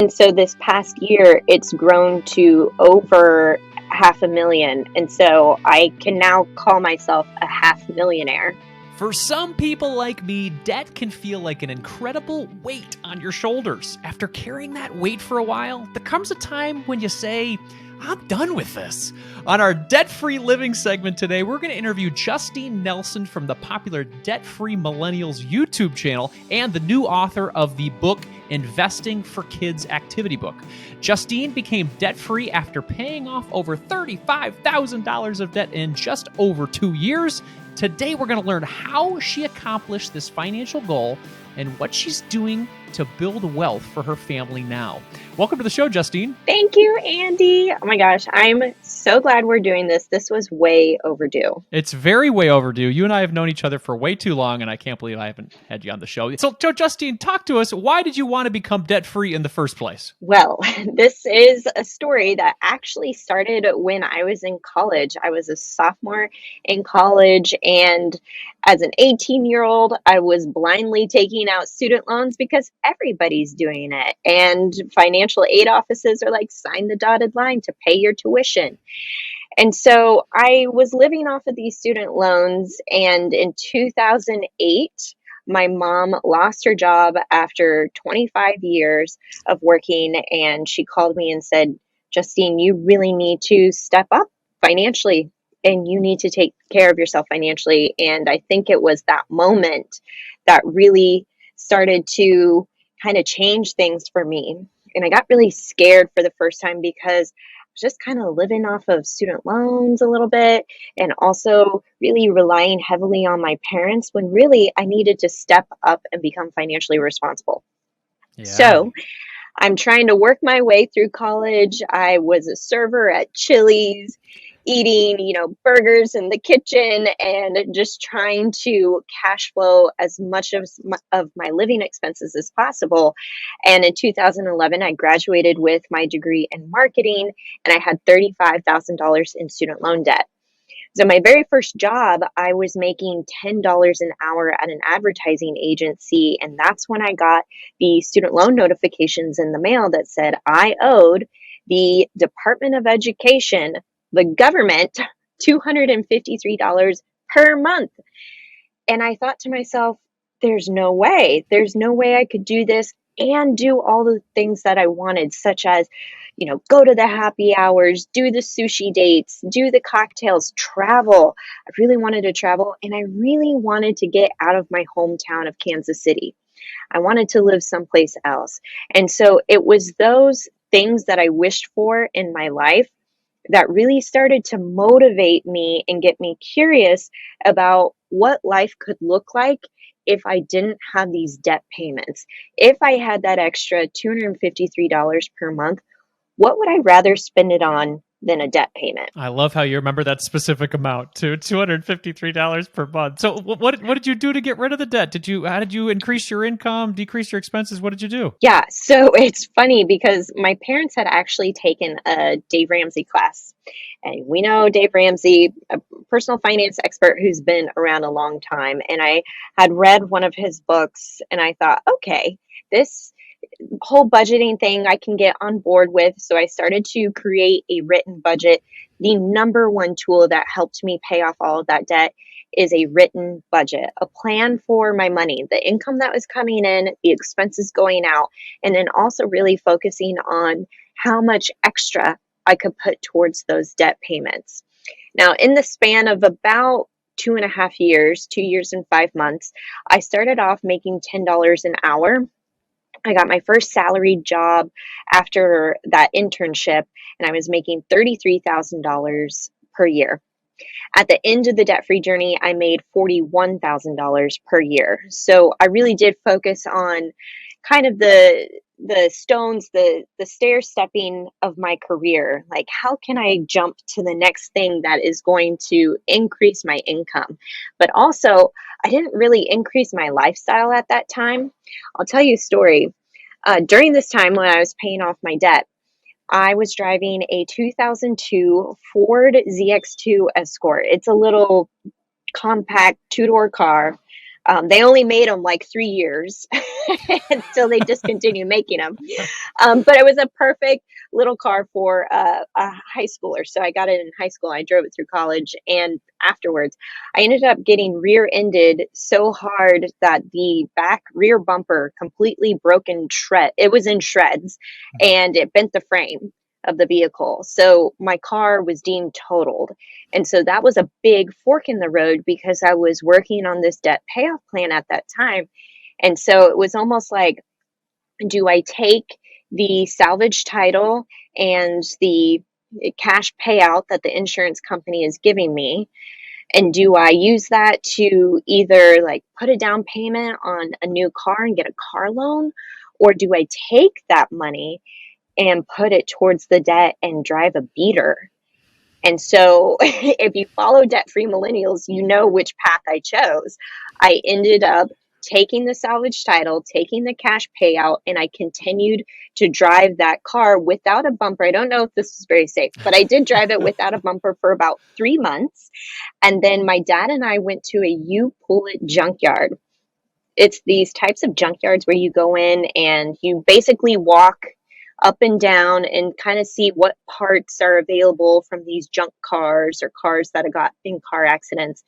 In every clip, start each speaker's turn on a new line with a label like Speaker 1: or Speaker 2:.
Speaker 1: And so this past year, it's grown to over 500,000. And so I can now call myself a half millionaire.
Speaker 2: For some people like me, debt can feel like an incredible weight on your shoulders. After carrying that weight for a while, there comes a time when you say, I'm done with this. On our debt-free living segment today, we're going to interview Justine Nelson from the popular Debt-Free Millennials YouTube channel and the new author of the book Investing for Kids activity book. Justine became debt-free after paying off over $35,000 of debt in just over 2 years. Today, we're going to learn how she accomplished this financial goal and what she's doing to build wealth for her family now. Welcome to the show, Justine.
Speaker 1: Thank you, Andy. Oh my gosh, I'm so glad we're doing this. This was way overdue.
Speaker 2: It's very way overdue. You and I have known each other for way too long, and I can't believe I haven't had you on the show. So, Justine, talk to us. Why did you want to become debt-free in the first place?
Speaker 1: Well, this is a story that actually started when I was in college. I was a sophomore in college, and as an 18-year-old, I was blindly taking out student loans because everybody's doing it. And financial aid offices are like, sign the dotted line to pay your tuition. And so I was living off of these student loans, and in 2008, my mom lost her job after 25 years of working, and she called me and said, Justine, you really need to step up financially, and you need to take care of yourself financially. And I think it was that moment that really started to kind of change things for me. And I got really scared for the first time because just kind of living off of student loans a little bit and also really relying heavily on my parents when really I needed to step up and become financially responsible.
Speaker 2: Yeah.
Speaker 1: So I'm trying to work my way through college. I was a server at Chili's, eating, burgers in the kitchen and just trying to cash flow as much of my living expenses as possible. And in 2011, I graduated with my degree in marketing, and I had $35,000 in student loan debt. So my very first job, I was making $10 an hour at an advertising agency. And that's when I got the student loan notifications in the mail that said I owed the Department of Education, the government, $253 per month. And I thought to myself, there's no way I could do this and do all the things that I wanted, such as, go to the happy hours, do the sushi dates, do the cocktails, travel. I really wanted to travel, and I really wanted to get out of my hometown of Kansas City. I wanted to live someplace else. And so it was those things that I wished for in my life that really started to motivate me and get me curious about what life could look like if I didn't have these debt payments. If I had that extra $253 per month, what would I rather spend it on than a debt payment?
Speaker 2: I love how you remember that specific amount to $253 per month. So what did you do to get rid of the debt? How did you increase your income, decrease your expenses? What did you do?
Speaker 1: Yeah, so it's funny because my parents had actually taken a Dave Ramsey class. And we know Dave Ramsey, a personal finance expert who's been around a long time. And I had read one of his books and I thought, okay, this whole budgeting thing I can get on board with. So I started to create a written budget. The number one tool that helped me pay off all of that debt is a written budget, a plan for my money, the income that was coming in, the expenses going out, and then also really focusing on how much extra I could put towards those debt payments. Now, in the span of about 2.5 years, 2 years and 5 months, I started off making $10 an hour. I got my first salaried job after that internship, and I was making $33,000 per year. At the end of the debt-free journey, I made $41,000 per year. So I really did focus on kind of the stones, the stair stepping of my career. Like, how can I jump to the next thing that is going to increase my income? But also, I didn't really increase my lifestyle at that time. I'll tell you a story. During this time when I was paying off my debt, I was driving a 2002 Ford ZX2 Escort. It's a little compact two-door car. They only made them like 3 years until they discontinued making them. But it was a perfect little car for a high schooler. So I got it in high school. I drove it through college. And afterwards, I ended up getting rear ended so hard that the back rear bumper completely broke in shred. It was in shreds and it bent the frame of the vehicle. So my car was deemed totaled. And so that was a big fork in the road because I was working on this debt payoff plan at that time. And so it was almost like, do I take the salvage title and the cash payout that the insurance company is giving me? And do I use that to either like put a down payment on a new car and get a car loan? Or do I take that money and put it towards the debt and drive a beater? And so if you follow Debt Free Millennials, you know which path I chose. I ended up taking the salvage title, taking the cash payout, and I continued to drive that car without a bumper. I don't know if this is very safe, but I did drive it without a bumper for about 3 months. And then my dad and I went to a U Pull It junkyard. It's these types of junkyards where you go in and you basically walk up and down and kind of see what parts are available from these junk cars or cars that have got in car accidents.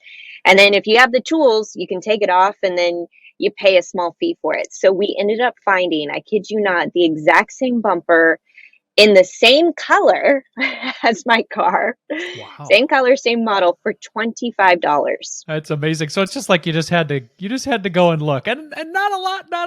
Speaker 1: And then if you have the tools, you can take it off and then you pay a small fee for it. So we ended up finding, I kid you not, the exact same bumper in the same color as my car.
Speaker 2: Wow.
Speaker 1: Same color, same model for $25.
Speaker 2: That's amazing. So it's just like you just had to go and look. And not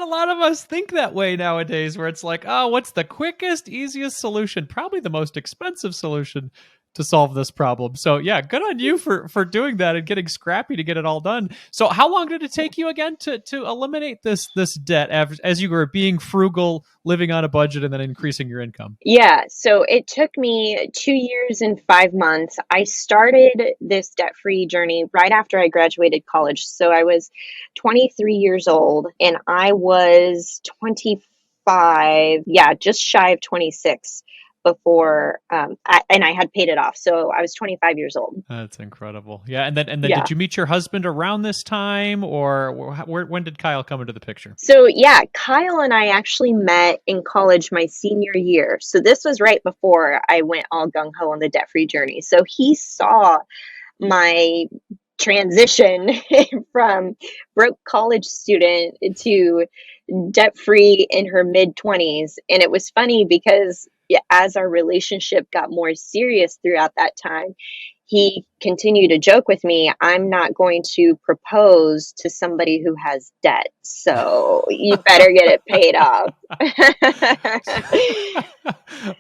Speaker 2: a lot of us think that way nowadays, where it's like, oh, what's the quickest, easiest solution? Probably the most expensive solution to solve this problem. So yeah, good on you for doing that and getting scrappy to get it all done. So how long did it take you again to eliminate this debt as you were being frugal, living on a budget, and then increasing your income?
Speaker 1: Yeah, so it took me 2 years and 5 months. I started this debt-free journey right after I graduated college. So I was 23 years old and I was 25, yeah, just shy of 26 before, and I had paid it off. So I was 25 years old.
Speaker 2: That's incredible. Yeah, and then
Speaker 1: Yeah.
Speaker 2: did you meet your husband around this time, or when did Kyle come into the picture?
Speaker 1: So yeah, Kyle and I actually met in college my senior year. So this was right before I went all gung ho on the debt free journey. So he saw my transition from broke college student to debt free in her mid 20s. And it was funny because yeah, as our relationship got more serious throughout that time, he continued to joke with me, I'm not going to propose to somebody who has debt. So you better get it paid off.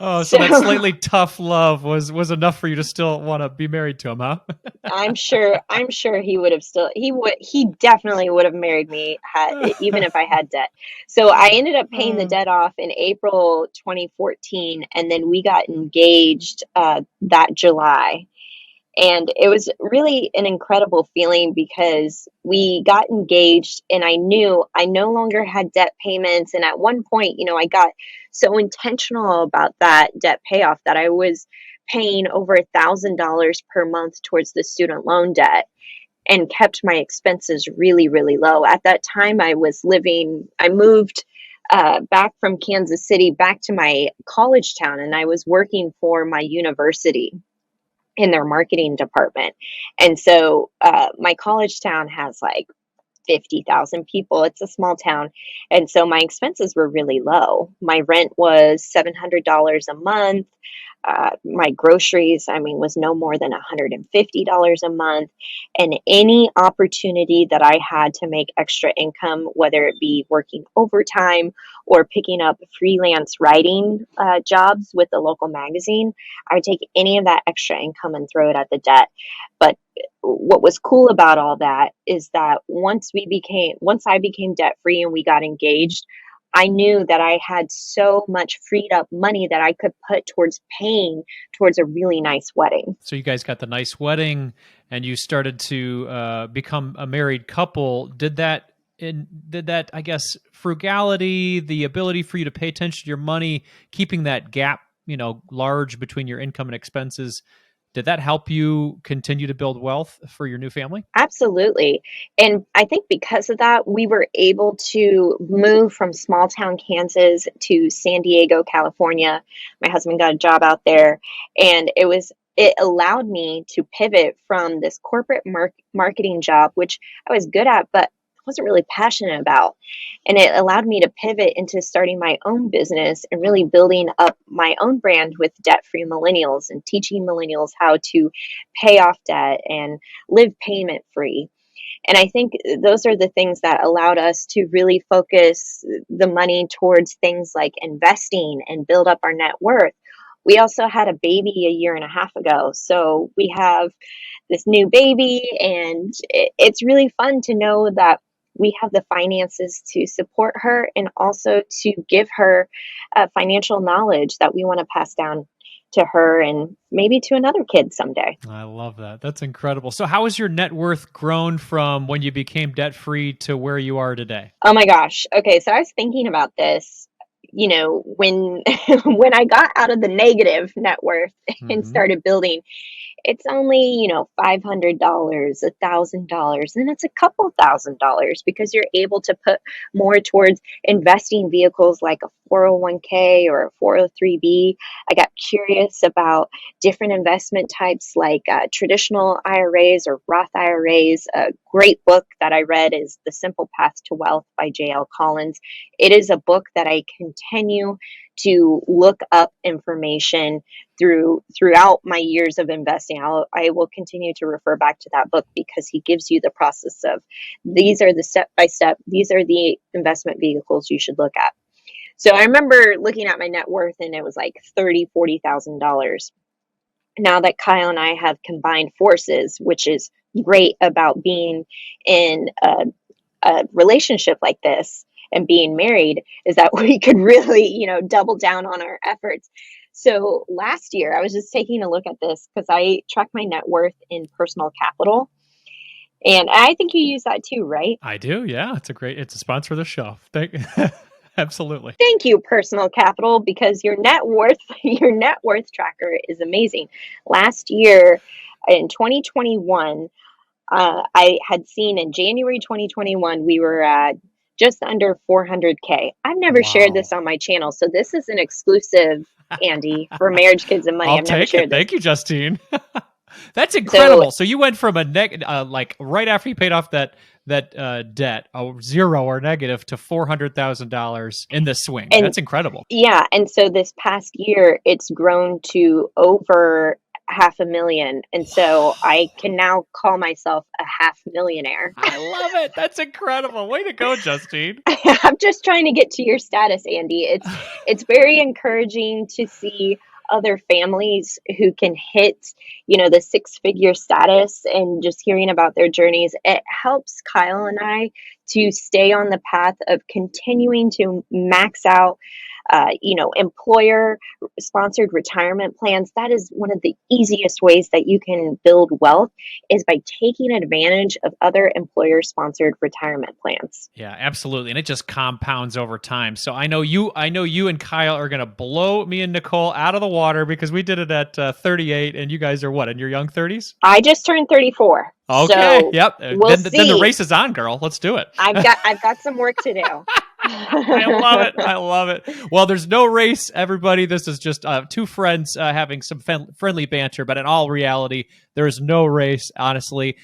Speaker 2: Oh, so that
Speaker 1: So
Speaker 2: slightly tough love was enough for you to still want to be married to him, huh?
Speaker 1: I'm sure he would have still he definitely would have married me had even if I had debt. So I ended up paying the
Speaker 2: Uh,
Speaker 1: debt off in April 2014 and then we got engaged that July. And it was really an incredible feeling because we got engaged and I knew I no longer had debt payments. And at one point, I got so intentional about that debt payoff that I was paying over $1,000 per month towards the student loan debt and kept my expenses really, really low. At that time, I moved back from Kansas City back to my college town and I was working for my university in their marketing department. And so my college town has like 50,000 people. It's a small town. And so my expenses were really low. My rent was $700 a month. My groceries, was no more than $150 a month. And any opportunity that I had to make extra income, whether it be working overtime or picking up freelance writing jobs with the local magazine, I would take any of that extra income and throw it at the debt. But what was cool about all that is that once I became debt free and we got engaged, I knew that I had so much freed up money that I could put towards paying towards a really nice wedding.
Speaker 2: so you guys got the nice wedding, and you started to become a married couple. Did that, I guess, frugality, the ability for you to pay attention to your money, keeping that gap, large between your income and expenses, Did that help you continue to build wealth for your new family?
Speaker 1: Absolutely. And I think because of that, we were able to move from small town Kansas to San Diego, California. My husband got a job out there, and it allowed me to pivot from this corporate marketing job, which I was good at, but wasn't really passionate about. And it allowed me to pivot into starting my own business and really building up my own brand with debt-free millennials and teaching millennials how to pay off debt and live payment free. And I think those are the things that allowed us to really focus the money towards things like investing and build up our net worth. We also had a baby a year and a half ago. So we have this new baby, and it's really fun to know that we have the finances to support her and also to give her financial knowledge that we want to pass down to her and maybe to another kid someday.
Speaker 2: I love that. That's incredible. So how has your net worth grown from when you became debt free to where you are today?
Speaker 1: Oh my gosh. Okay, so I was thinking about this, when when I got out of the negative net worth and
Speaker 2: Mm-hmm.
Speaker 1: started building, it's only, $500, $1,000, and it's a couple $1,000s because you're able to put more towards investing vehicles like a 401k or a 403b. I got curious about different investment types like traditional IRAs or Roth IRAs. A great book that I read is The Simple Path to Wealth by J.L. Collins. It is a book that I continue to look up information throughout my years of investing. I will continue to refer back to that book because he gives you the process of these are the step by step, these are the investment vehicles you should look at. So I remember looking at my net worth and it was like $40,000. Now that Kyle and I have combined forces, which is great about being in a relationship like this and being married, is that we could really, double down on our efforts. So last year, I was just taking a look at this because I track my net worth in Personal Capital. And I think you use that too, right?
Speaker 2: I do. Yeah. It's a sponsor of the show. Absolutely.
Speaker 1: Thank you, Personal Capital, because your net worth tracker is amazing. Last year in 2021, I had seen in January 2021, we were at just under 400K. I've never shared
Speaker 2: Wow.
Speaker 1: this on my channel, so this is an exclusive, Andy, for Marriage, Kids, and Money.
Speaker 2: I'll
Speaker 1: I've never
Speaker 2: take it.
Speaker 1: shared this.
Speaker 2: Thank you, Justine. That's
Speaker 1: So,
Speaker 2: incredible. So you went from like right after you paid off that debt, a zero or negative, to $400,000 in this swing.
Speaker 1: and
Speaker 2: That's incredible.
Speaker 1: yeah, and so this past year, it's grown to over half a million. And so I
Speaker 2: Wow.
Speaker 1: can now call myself a half millionaire.
Speaker 2: I love it. That's incredible. Way to go, Justine.
Speaker 1: I'm just trying to get to your status, Andy. It's very encouraging to see other families who can hit, the six-figure status, and just hearing about their journeys. It helps Kyle and I to stay on the path of continuing to max out employer sponsored retirement plans. That is one of the easiest ways that you can build wealth, is by taking advantage of other employer sponsored retirement plans.
Speaker 2: Yeah, absolutely. And it just compounds over time. So I know you and Kyle are going to blow me and Nicole out of the water because we did it at 38 and you guys are what, in your young 30s?
Speaker 1: I just turned 34.
Speaker 2: Okay.
Speaker 1: So
Speaker 2: Yep.
Speaker 1: we'll
Speaker 2: Then the
Speaker 1: see.
Speaker 2: race is on, girl. Let's do it.
Speaker 1: I've got some work to do.
Speaker 2: I love it. I love it. Well, there's no race, everybody. This is just two friends having some friendly banter, but in all reality, there is no race. Honestly,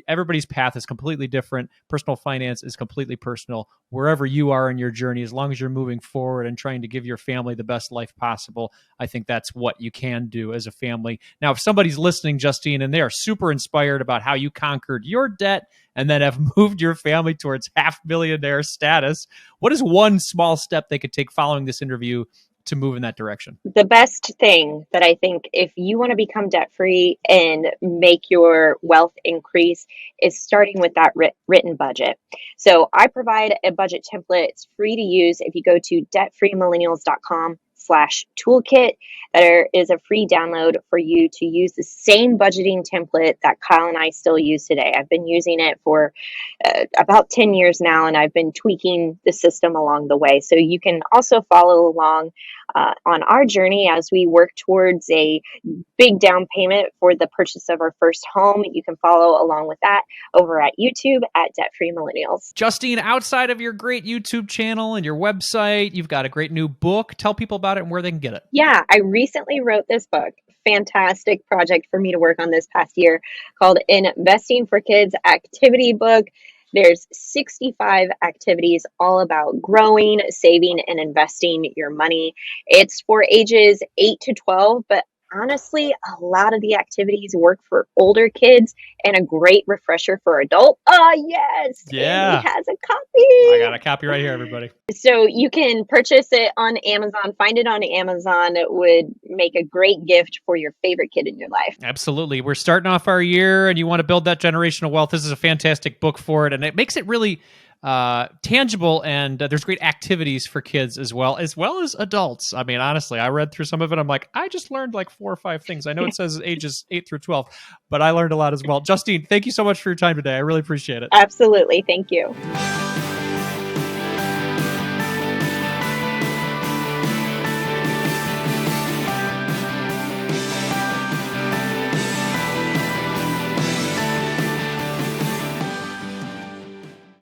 Speaker 2: everybody's path is completely different. Personal finance is completely personal. Wherever you are in your journey, as long as you're moving forward and trying to give your family the best life possible, I think that's what you can do as a family. Now, if somebody's listening, Justine, and they are super inspired about how you conquered your debt and then have moved your family towards half millionaire status, what is one small step they could take following this interview to move in that direction?
Speaker 1: The best thing that I think, if you want to become debt free and make your wealth increase, is starting with that written budget. So I provide a budget template. It's free to use. If you go to debtfreemillennials.com/toolkit, there is a free download for you to use the same budgeting template that Kyle and I still use today. I've been using it for about 10 years now, and I've been tweaking the system along the way. So you can also follow along on our journey as we work towards a big down payment for the purchase of our first home. You can follow along with that over at YouTube at Debt Free Millennials.
Speaker 2: Justine, outside of your great YouTube channel and your website, you've got a great new book. Tell people about it and where they can get it.
Speaker 1: Yeah, I recently wrote this book. Fantastic project for me to work on this past year, called Investing for Kids Activity Book. There's 65 activities all about growing, saving, and investing your money. It's for ages 8 to 12, but honestly, a lot of the activities work for older kids and a great refresher for adult. Oh, yes.
Speaker 2: Yeah.
Speaker 1: Andy has a copy.
Speaker 2: I got a copy right here, everybody.
Speaker 1: So you can purchase it on Amazon, find it on Amazon. It would make a great gift for your favorite kid in your life.
Speaker 2: Absolutely. We're starting off our year and you want to build that generational wealth. This is a fantastic book for it. And it makes it really tangible, and there's great activities for kids as well as adults. I mean, honestly, I read through some of it. I'm like, I just learned like 4 or 5 things. I know it says ages 8 through 12, but I learned a lot as well. Justine, thank you so much for your time today. I really appreciate it.
Speaker 1: Absolutely. Thank you.